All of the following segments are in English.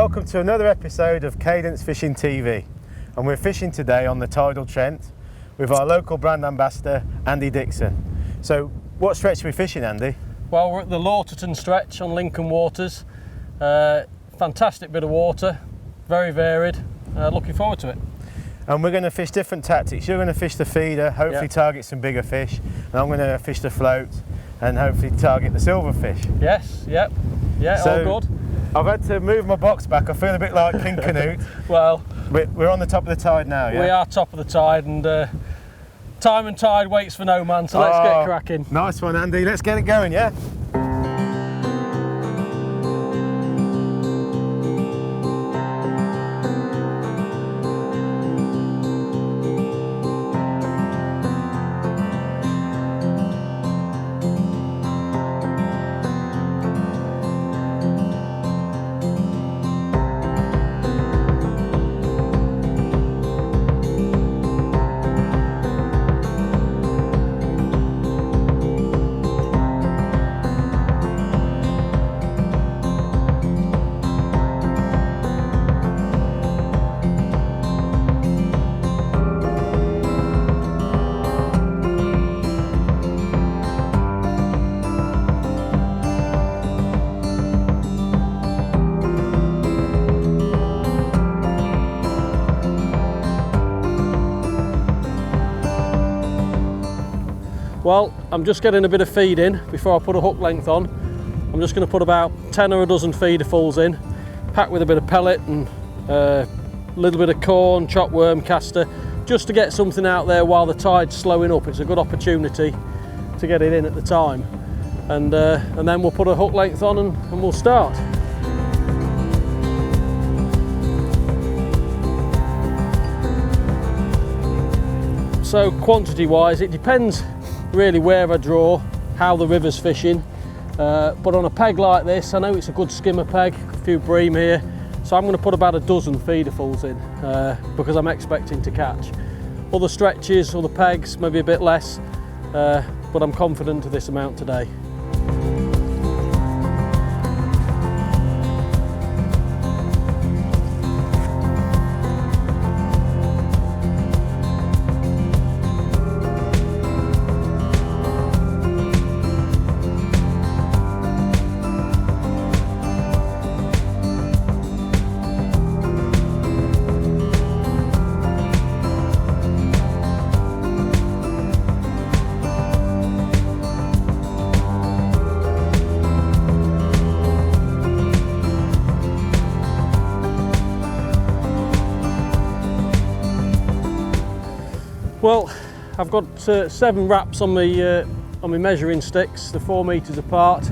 welcome to another episode of Cadence Fishing TV. And we're fishing today on the Tidal Trent with our local brand ambassador, Andy Dixon. So, what stretch are we fishing, Andy? Well, we're at the Laughterton stretch on Lincoln Waters. Fantastic bit of water, very varied. Looking forward to it. And we're going to fish different tactics. You're going to fish the feeder, hopefully target some bigger fish. And I'm going to fish the float and hopefully target the silverfish. Yes, yep, yeah, so, all good. I've had to move my box back. I feel a bit like King Canute. Well, we're on the top of the tide now, yeah? We are top of the tide, and time and tide waits for no man, so let's get cracking. Nice one, Andy. Let's get it going, yeah? Well, I'm just getting a bit of feed in before I put a hook length on. I'm just going to put about 10 or a dozen feederfuls in, packed with a bit of pellet and a little bit of corn, chopped worm, caster, just to get something out there while the tide's slowing up. It's a good opportunity to get it in at the time. And then we'll put a hook length on and we'll start. So quantity wise, it depends really where I draw, how the river's fishing, but on a peg like this, I know it's a good skimmer peg, a few bream here, so I'm going to put about a dozen feederfuls in because I'm expecting to catch. Other stretches, other pegs, maybe a bit less, but I'm confident of this amount today. Well, I've got 7 wraps on my measuring sticks, they're 4 metres apart.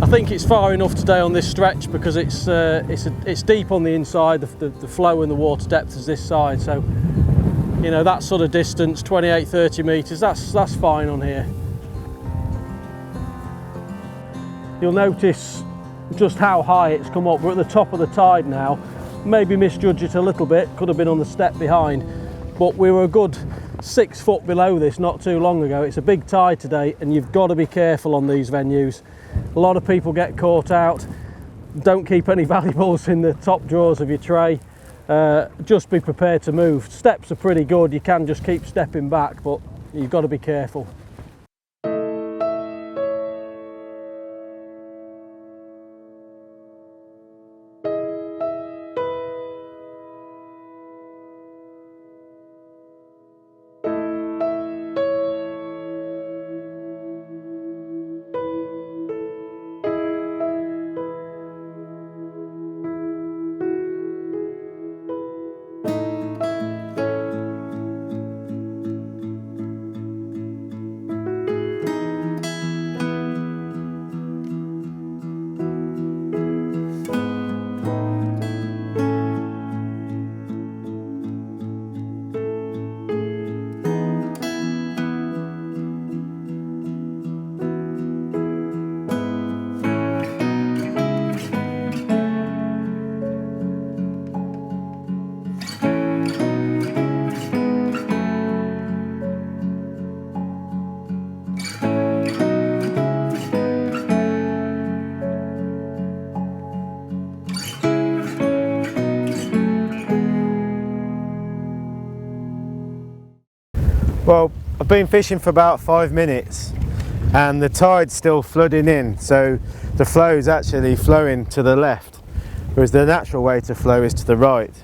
I think it's far enough today on this stretch because it's deep on the inside, the flow and the water depth is this side, so you know that sort of distance, 28-30 metres, that's fine on here. You'll notice just how high it's come up. We're at the top of the tide now. Maybe misjudge it a little bit, could have been on the step behind. But we were a good 6 foot below this not too long ago. It's a big tide today and you've got to be careful on these venues. A lot of people get caught out. Don't keep any valuables in the top drawers of your tray. Just be prepared to move. Steps are pretty good, you can just keep stepping back, but you've got to be careful. Well, I've been fishing for about 5 minutes and the tide's still flooding in, so the flow is actually flowing to the left, whereas the natural way to flow is to the right.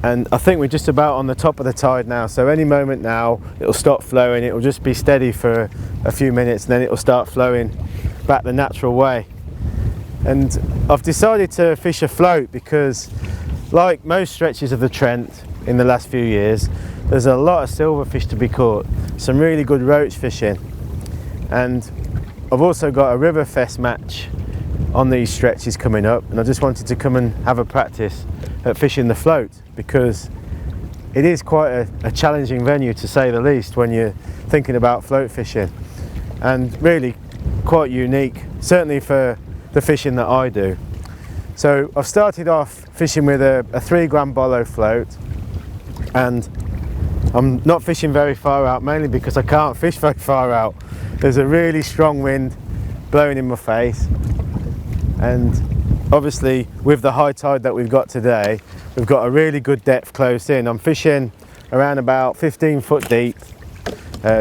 And I think we're just about on the top of the tide now, so any moment now it'll stop flowing. It'll just be steady for a few minutes and then it'll start flowing back the natural way. And I've decided to fish a float because, like most stretches of the Trent in the last few years, there's a lot of silverfish to be caught, some really good roach fishing. And I've also got a River Fest match on these stretches coming up, and I just wanted to come and have a practice at fishing the float, because it is quite a challenging venue, to say the least, when you're thinking about float fishing, and really quite unique, certainly for the fishing that I do. So I've started off fishing with a 3 gram bolo float, and I'm not fishing very far out, mainly because I can't fish very far out. There's a really strong wind blowing in my face, and obviously with the high tide that we've got today, we've got a really good depth close in. I'm fishing around about 15 foot deep,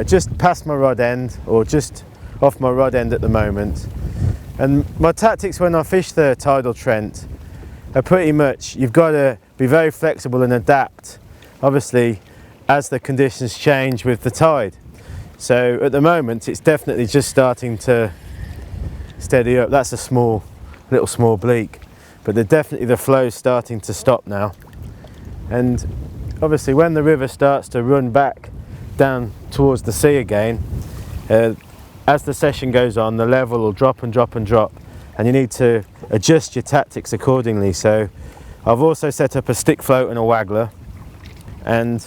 just past my rod end, or just off my rod end at the moment. And my tactics when I fish the Tidal Trent are pretty much, you've got to be very flexible and adapt, obviously, as the conditions change with the tide. So at the moment it's definitely just starting to steady up. That's a little small bleak, but definitely the flow's starting to stop now. And obviously when the river starts to run back down towards the sea again, as the session goes on, the level will drop and drop and drop, and you need to adjust your tactics accordingly. So I've also set up a stick float and a waggler, and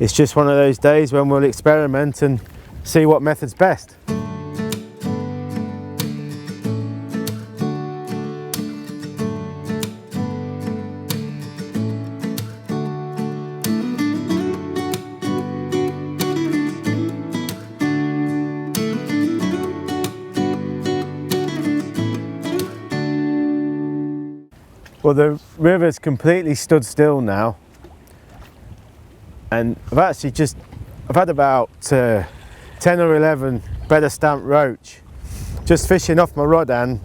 it's just one of those days when we'll experiment and see what method's best. Well, the river's completely stood still now, and I've had about 10 or 11 better stamped roach just fishing off my rod and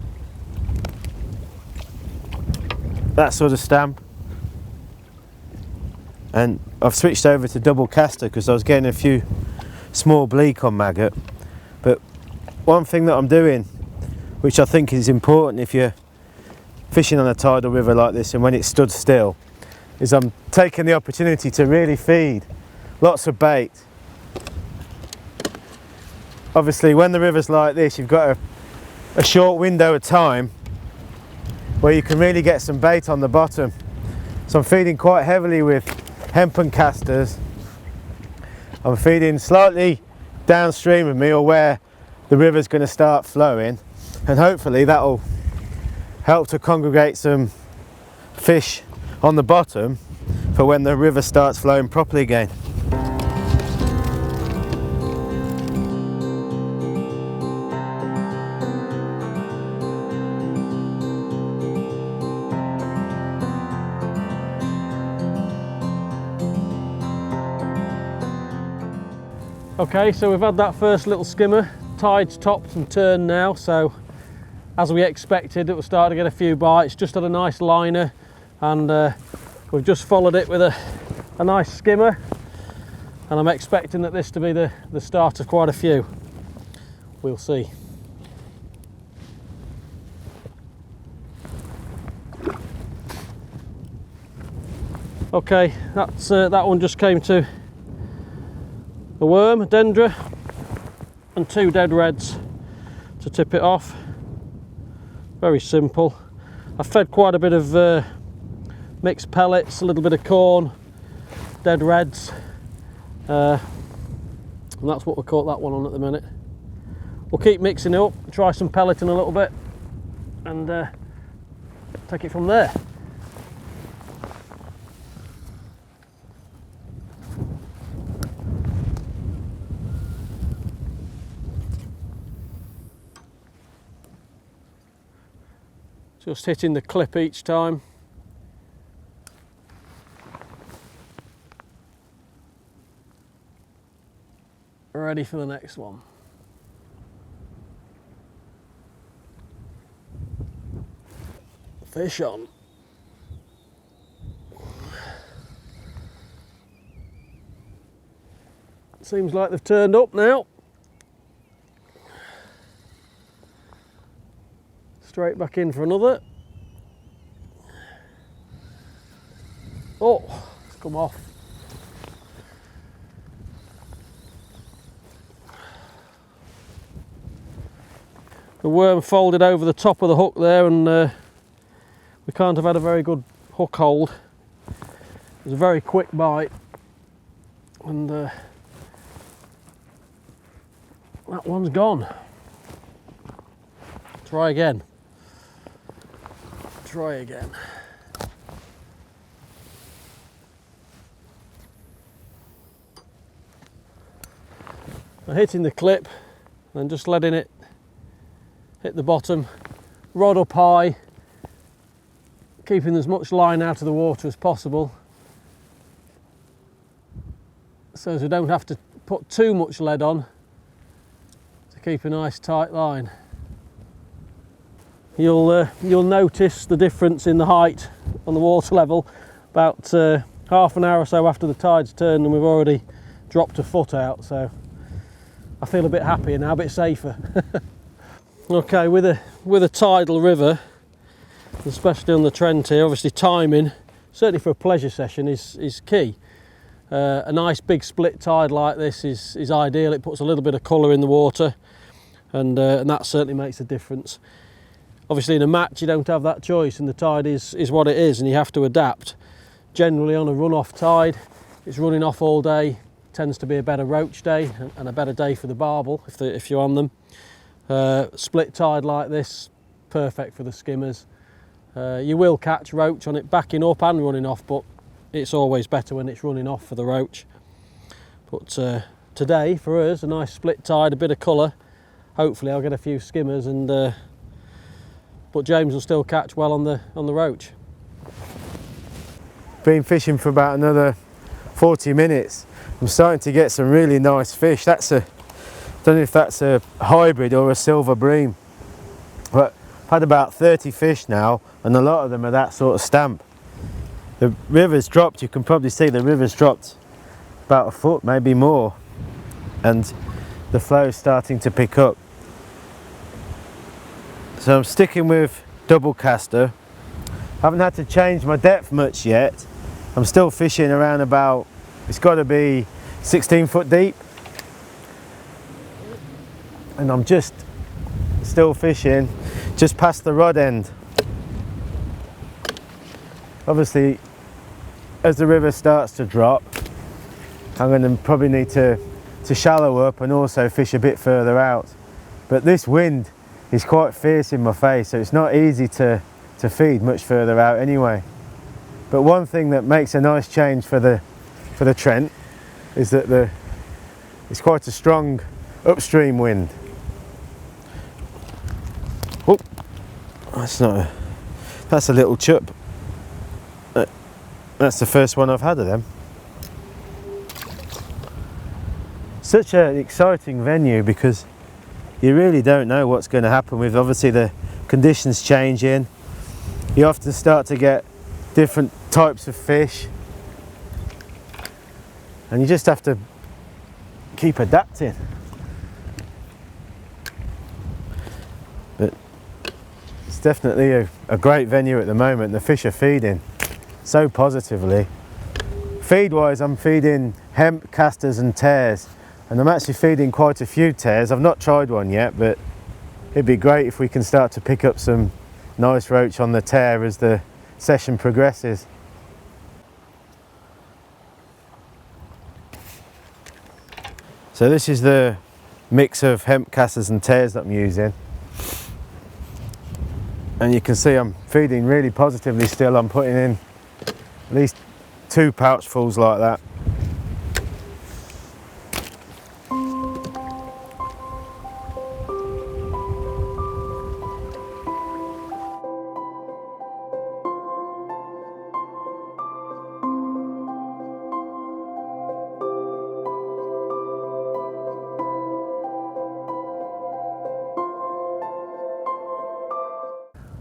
that sort of stamp. And I've switched over to double caster because I was getting a few small bleak on maggot. But one thing that I'm doing, which I think is important if you're fishing on a tidal river like this and when it's stood still, is I'm taking the opportunity to really feed lots of bait. Obviously when the river's like this, you've got a short window of time where you can really get some bait on the bottom. So I'm feeding quite heavily with hempen casters. I'm feeding slightly downstream of me, or where the river's going to start flowing, and hopefully that'll help to congregate some fish on the bottom for when the river starts flowing properly again. Okay, so we've had that first little skimmer. Tide's topped and turned now, so as we expected, it will start to get a few bites. Just had a nice liner, and we've just followed it with a nice skimmer, and I'm expecting that this to be the start of quite a few. We'll see. Okay, that one just came to a worm, a dendra, and 2 dead reds to tip it off. Very simple. I fed quite a bit of mixed pellets, a little bit of corn, dead reds, and that's what we caught that one on at the minute. We'll keep mixing it up, try some pelleting a little bit, and take it from there. Just hitting the clip each time. ready for the next one. Fish on. Seems like they've turned up now. Straight back in for another. Oh, it's come off. The worm folded over the top of the hook there, and we can't have had a very good hook hold. It was a very quick bite, and that one's gone. Try again. Try again. I'm hitting the clip and just letting it hit the bottom, rod up high, keeping as much line out of the water as possible so as we don't have to put too much lead on to keep a nice tight line. You'll notice the difference in the height on the water level about half an hour or so after the tide's turned, and we've already dropped a foot out, so I feel a bit happier now, a bit safer. Okay, with a tidal river, especially on the Trent here, obviously timing, certainly for a pleasure session, is key. A nice big split tide like this is ideal. It puts a little bit of colour in the water, and that certainly makes a difference. Obviously in a match you don't have that choice, and the tide is what it is, and you have to adapt. Generally on a run-off tide, it's running off all day, tends to be a better roach day and a better day for the barbel if you're on them. Split tide like this, perfect for the skimmers. You will catch roach on it backing up and running off, but it's always better when it's running off for the roach. But today for us, a nice split tide, a bit of colour. Hopefully I'll get a few skimmers, and but James will still catch well on the roach. Been fishing for about another 40 minutes. I'm starting to get some really nice fish. Don't know if that's a hybrid or a silver bream, but I've had about 30 fish now, and a lot of them are that sort of stamp. The river's dropped, you can probably see the river's dropped about a foot, maybe more, and the flow's starting to pick up. So I'm sticking with double caster. Haven't had to change my depth much yet. I'm still fishing around about, it's got to be 16 foot deep, and I'm just still fishing just past the rod end. Obviously as the river starts to drop, I'm going to probably need to shallow up and also fish a bit further out, but this wind is quite fierce in my face, so it's not easy to feed much further out anyway. But one thing that makes a nice change for the Trent is that it's quite a strong upstream wind. Oh, that's a little chup. That's the first one I've had of them. Such an exciting venue, because you really don't know what's going to happen with obviously the conditions changing. You often start to get different types of fish, and you just have to keep adapting. But it's definitely a great venue at the moment. The fish are feeding so positively. Feed wise, I'm feeding hemp, casters and tares, and I'm actually feeding quite a few tares. I've not tried one yet, but it'd be great if we can start to pick up some nice roach on the tare as the session progresses. So this is the mix of hemp, casters and tares that I'm using, and you can see I'm feeding really positively still. I'm putting in at least 2 pouchfuls like that.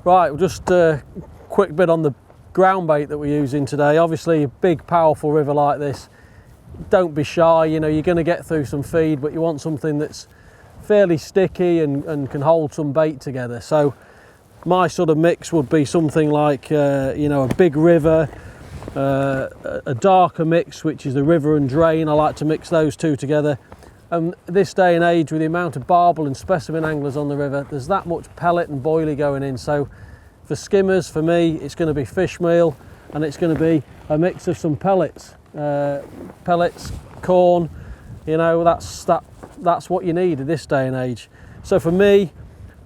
Right, we'll just quick bit on the ground bait that we're using today. Obviously a big powerful river like this, don't be shy, you know, you're going to get through some feed, but you want something that's fairly sticky and can hold some bait together. So my sort of mix would be something like you know, a big river, a darker mix which is the river and drain. I like to mix those two together. And this day and age, with the amount of barbel and specimen anglers on the river, there's that much pellet and boilie going in. So for skimmers, for me, it's going to be fish meal, and it's going to be a mix of some pellets, corn. You know, that's what you need in this day and age. So for me,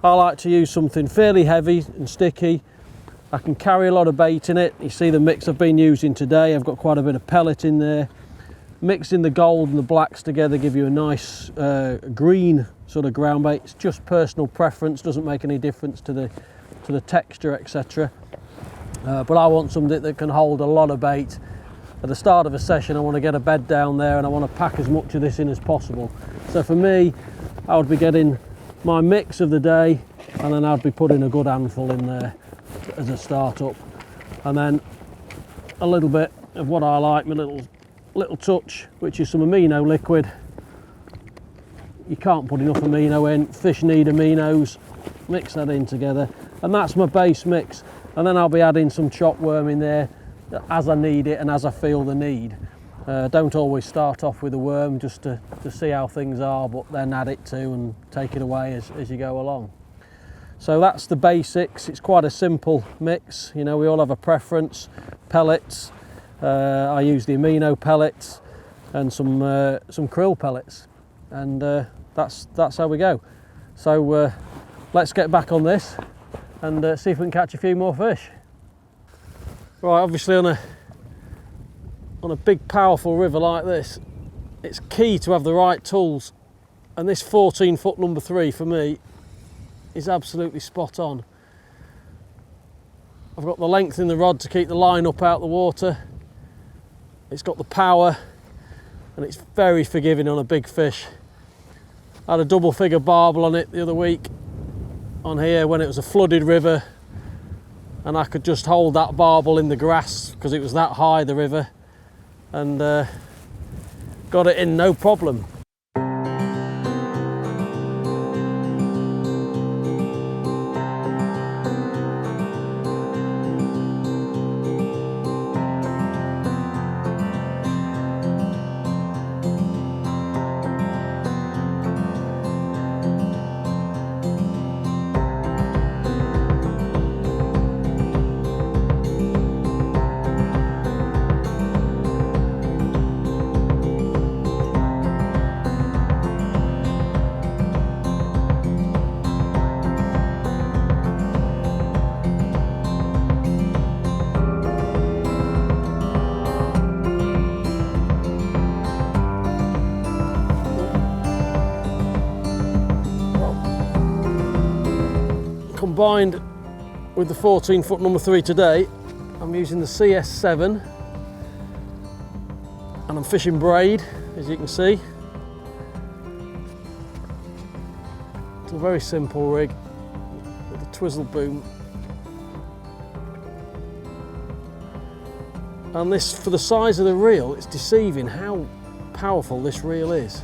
I like to use something fairly heavy and sticky. I can carry a lot of bait in it. You see the mix I've been using today. I've got quite a bit of pellet in there. Mixing the gold and the blacks together give you a nice green sort of ground bait. It's just personal preference, doesn't make any difference to the texture, etc. But I want something that can hold a lot of bait. At the start of a session, I want to get a bed down there and I want to pack as much of this in as possible. So for me, I would be getting my mix of the day, and then I'd be putting a good handful in there as a start up. And then a little bit of what I like, my little touch, which is some amino liquid. You can't put enough amino in, fish need aminos. Mix that in together, and that's my base mix. And then I'll be adding some chopped worm in there as I need it and as I feel the need. Don't always start off with a worm, just to see how things are, but then add it to and take it away as you go along. So that's the basics. It's quite a simple mix. You know, we all have a preference. Pellets, I use the amino pellets and some krill pellets, and that's how we go. So let's get back on this and see if we can catch a few more fish. Right, obviously on a big powerful river like this, it's key to have the right tools, and this 14-foot number 3 for me is absolutely spot on. I've got the length in the rod to keep the line up out the water. It's got the power, and it's very forgiving on a big fish. I had a double figure barbel on it the other week on here when it was a flooded river, and I could just hold that barbel in the grass because it was that high, the river, and got it in no problem. Combined with the 14-foot number 3 today, I'm using the CS7, and I'm fishing braid, as you can see. It's a very simple rig with a twizzle boom, and this, for the size of the reel, it's deceiving how powerful this reel is.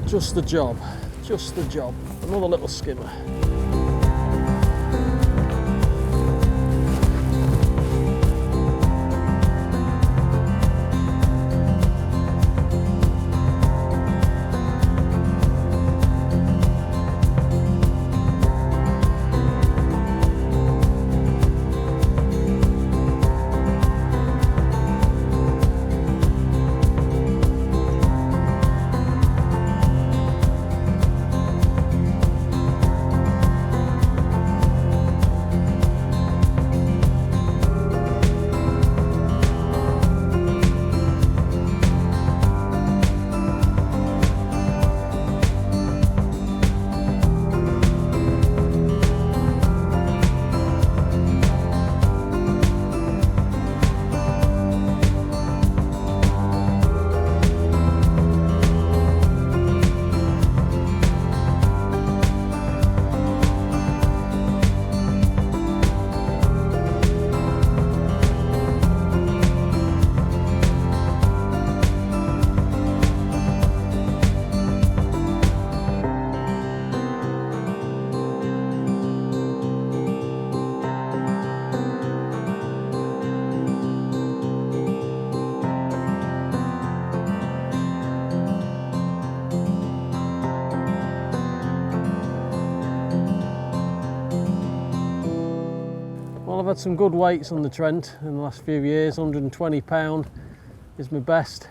Just the job. Just the job. Another little skimmer. had some good weights on the Trent in the last few years. 120 pound is my best.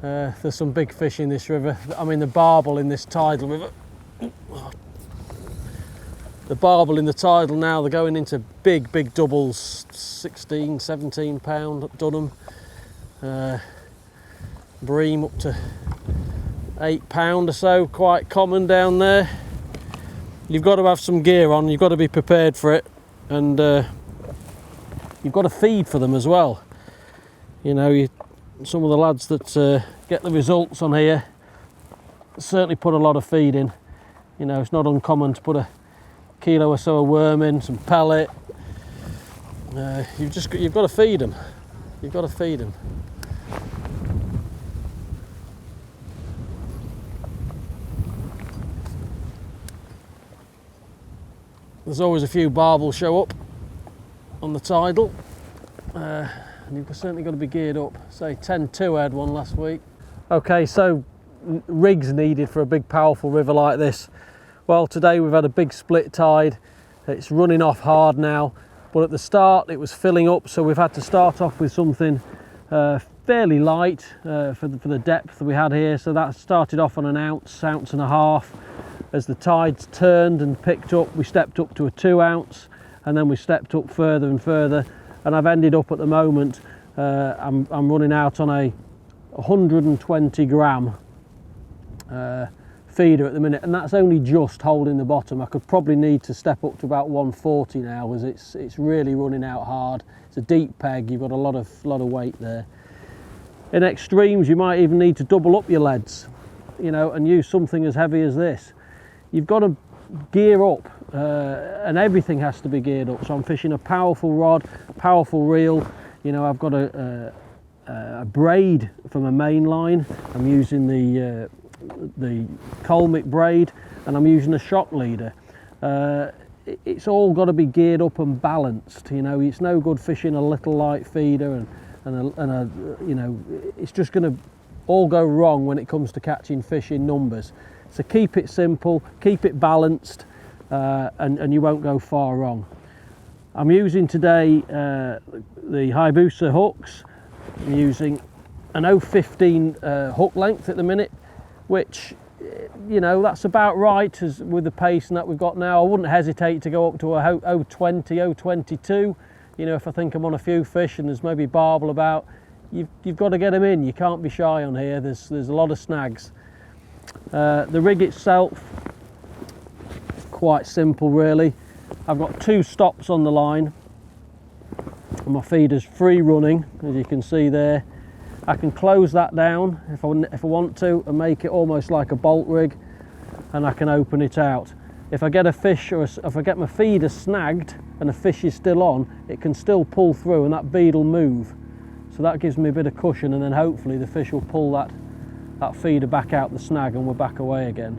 There's some big fish in this river. I mean, the barbel in this tidal river. The barbel in the tidal now, they're going into big doubles, 16, 17 pound at Dunham. Bream up to 8 pound or so, quite common down there. You've got to have some gear on, you've got to be prepared for it, and you've got to feed for them as well. You know, some of the lads that get the results on here certainly put a lot of feed in. You know, it's not uncommon to put a kilo or so of worm in, some pellet. You've got to feed them. You've got to feed them. There's always a few barbels show up on the tidal, and you've certainly got to be geared up. Say 10-2 I had one last week. Okay, so rigs needed for a big powerful river like this. Well, today we've had a big split tide. It's running off hard now, but at the start it was filling up, so we've had to start off with something fairly light for the depth that we had here. So that started off on an ounce and a half. As the tides turned and picked up, we stepped up to a 2 ounce, and then we stepped up further and further, and I've ended up at the moment, I'm running out on a 120 gram feeder at the minute, and that's only just holding the bottom. I could probably need to step up to about 140 now, as it's really running out hard. It's a deep peg, you've got a lot of weight there. In extremes, you might even need to double up your leads, you know, and use something as heavy as this. You've got to gear up, and everything has to be geared up. So I'm fishing a powerful rod, powerful reel. You know, I've got a braid from a main line. I'm using the Colmic braid, and I'm using a shock leader. It's all got to be geared up and balanced. You know, it's no good fishing a little light feeder and you know, it's just going to all go wrong when it comes to catching fish in numbers. So keep it simple, keep it balanced, and you won't go far wrong. I'm using today the Hayabusa hooks. I'm using an 0.15 hook length at the minute, which, you know, that's about right with the pace and that we've got now. I wouldn't hesitate to go up to a 0.20, 0.22. You know, if I think I'm on a few fish and there's maybe barbel about, you've got to get them in. You can't be shy on here. There's a lot of snags. The rig itself, quite simple really. I've got 2 stops on the line, and my feeder's free running, as you can see there. I can close that down if I want to, and make it almost like a bolt rig, and I can open it out. If I get a fish, or if I get my feeder snagged and a fish is still on, it can still pull through and that bead will move. So that gives me a bit of cushion, and then hopefully the fish will pull that feeder back out the snag and we're back away again.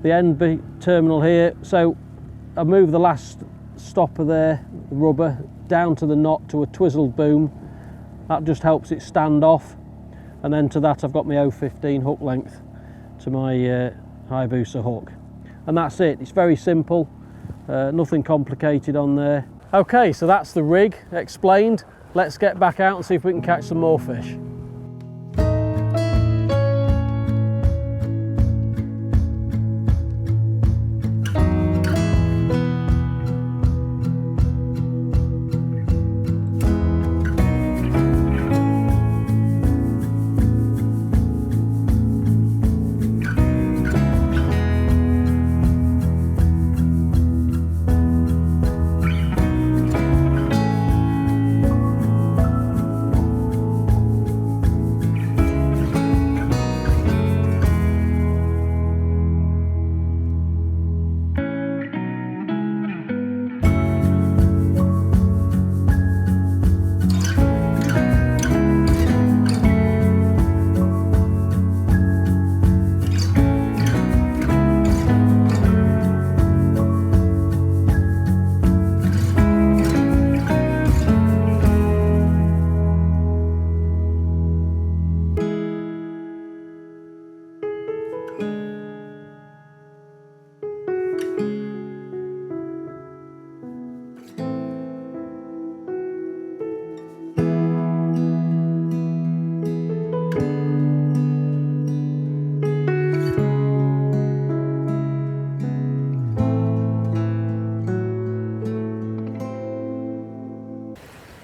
The end terminal here, so I move the last stopper there, the rubber, down to the knot to a twizzled boom. That just helps it stand off, and then to that I've got my 0.15 hook length to my Hayabusa hook, and that's it. It's very simple, nothing complicated on there. Okay, so that's the rig explained. Let's get back out and see if we can catch some more fish.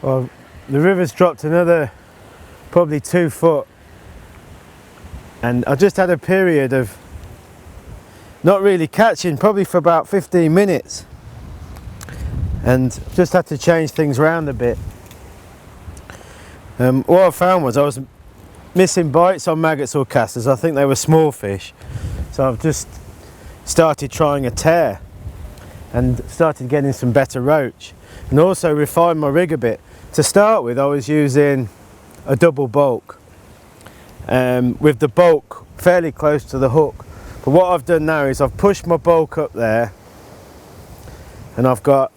Well, the river's dropped another probably 2 foot, and I just had a period of not really catching, probably for about 15 minutes, and just had to change things around a bit. What I found was I was missing bites on maggots or casters. I think they were small fish, so I've just started trying a tear and started getting some better roach, and also refined my rig a bit. To start with, I was using a double bulk with the bulk fairly close to the hook, but what I've done now is I've pushed my bulk up there and I've got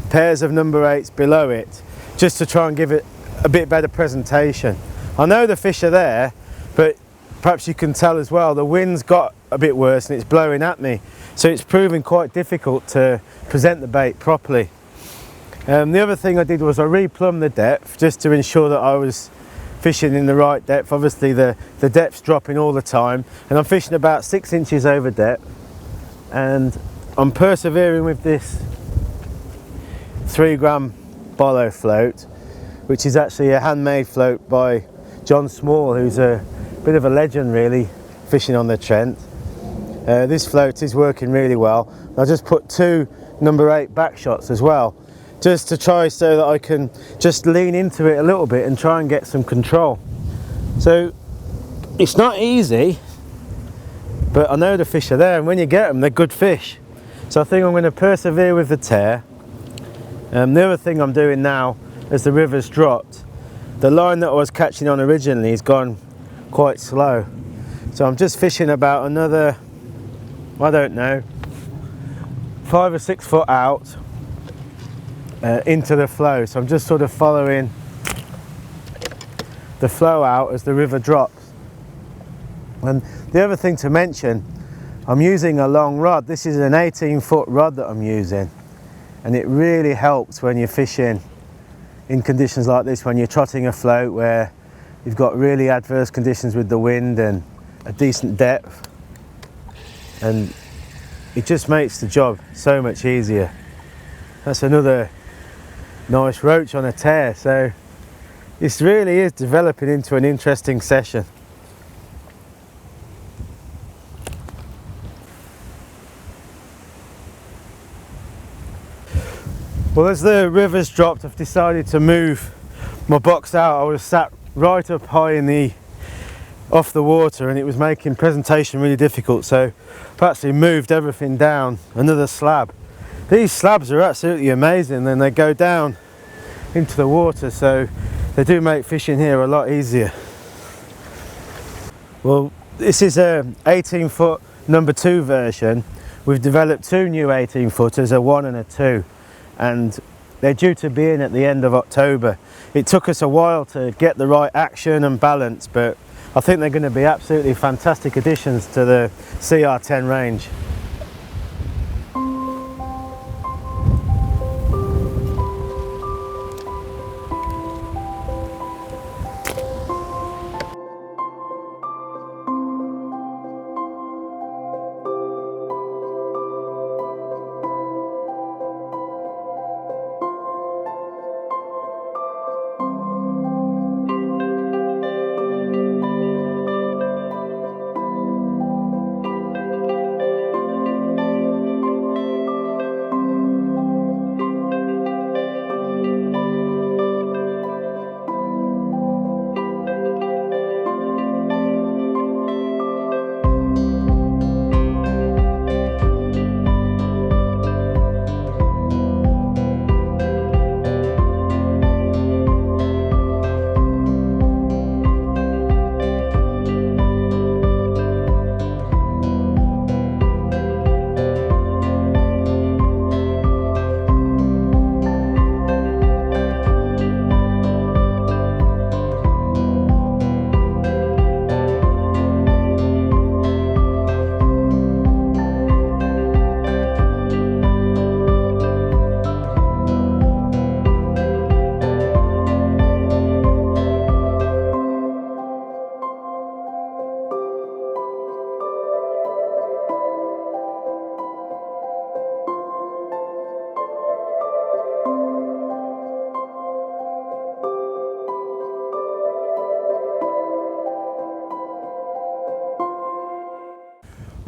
pairs of number 8s below it, just to try and give it a bit better presentation. I know the fish are there, but perhaps you can tell as well, the wind's got a bit worse and it's blowing at me, so it's proving quite difficult to present the bait properly. The other thing I did was I replumbed the depth, just to ensure that I was fishing in the right depth. Obviously the depth's dropping all the time, and I'm fishing about 6 inches over depth, and I'm persevering with this 3 gram bolo float, which is actually a handmade float by John Small, who's a bit of a legend really fishing on the Trent. This float is working really well. I just put 2 number 8 back shots as well, just to try so that I can just lean into it a little bit and try and get some control. So it's not easy, but I know the fish are there, and when you get them, they're good fish. So I think I'm going to persevere with the tear. The other thing I'm doing now, as the river's dropped, the line that I was catching on originally has gone quite slow, so I'm just fishing about another, I don't know, 5 or 6 foot out into the flow. So I'm just sort of following the flow out as the river drops. And the other thing to mention, I'm using a long rod. This is an 18-foot rod that I'm using, and it really helps when you're fishing in conditions like this, when you're trotting a float where you've got really adverse conditions with the wind and a decent depth, and it just makes the job so much easier. That's another nice roach on a tear, so this really is developing into an interesting session. Well, as the river's dropped, I've decided to move my box out. I was sat right up high in the off the water, and it was making presentation really difficult, so I've actually moved everything down another slab. These slabs are absolutely amazing, and they go down into the water, so they do make fishing here a lot easier. Well, this is a 18-foot number 2 version. We've developed 2 new 18-footers, a 1 and a 2. And they're due to be in at the end of October. It took us a while to get the right action and balance, but I think they're going to be absolutely fantastic additions to the CR10 range.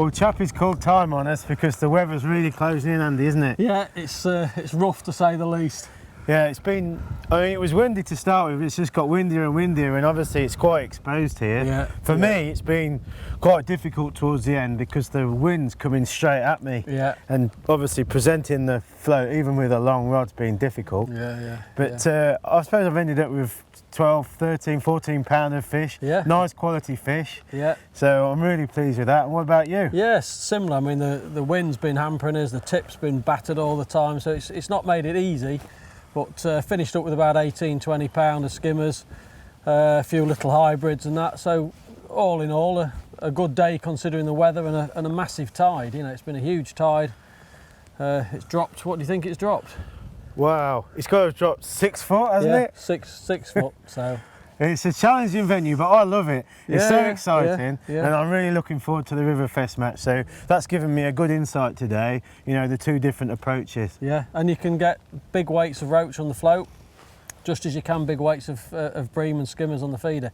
Well, Chappie's called time on us because the weather's really closing in, Andy, isn't it? Yeah, it's rough to say the least. Yeah, it's been, I mean, it was windy to start with, it's just got windier and windier, and obviously it's quite exposed here. Yeah. For me, it's been quite difficult towards the end because the wind's coming straight at me. Yeah. And obviously presenting the float, even with a long rod's been difficult. Yeah. But I suppose I've ended up with 12, 13, 14 pound of fish. Yeah. Nice quality fish. Yeah. So I'm really pleased with that. And what about you? Yes, similar. I mean, the wind's been hampering us, the tip's been battered all the time, so it's not made it easy. But finished up with about 18, 20 pound of skimmers, a few little hybrids and that. So all in all, a good day considering the weather and a massive tide. You know, it's been a huge tide. It's dropped. What do you think it's dropped? Wow, it's got to have dropped 6 foot, hasn't it? Six foot. So it's a challenging venue, but I love it. It's so Yeah, exciting, yeah. and I'm really looking forward to the Riverfest match. So that's given me a good insight today. You know, the two different approaches. yeah, and you can get big weights of roach on the float, just as you can big weights of bream and skimmers on the feeder.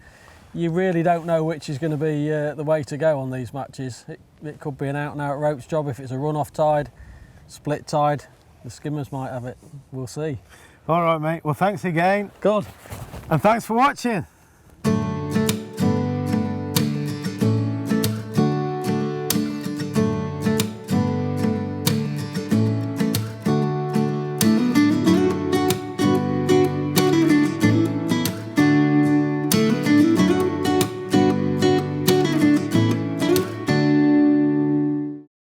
You really don't know which is going to be the way to go on these matches. It could be an out-and-out roach job if it's a run-off tide, split tide. The skimmers might have it. We'll see. All right, mate. Well, thanks again. Good. And thanks for watching.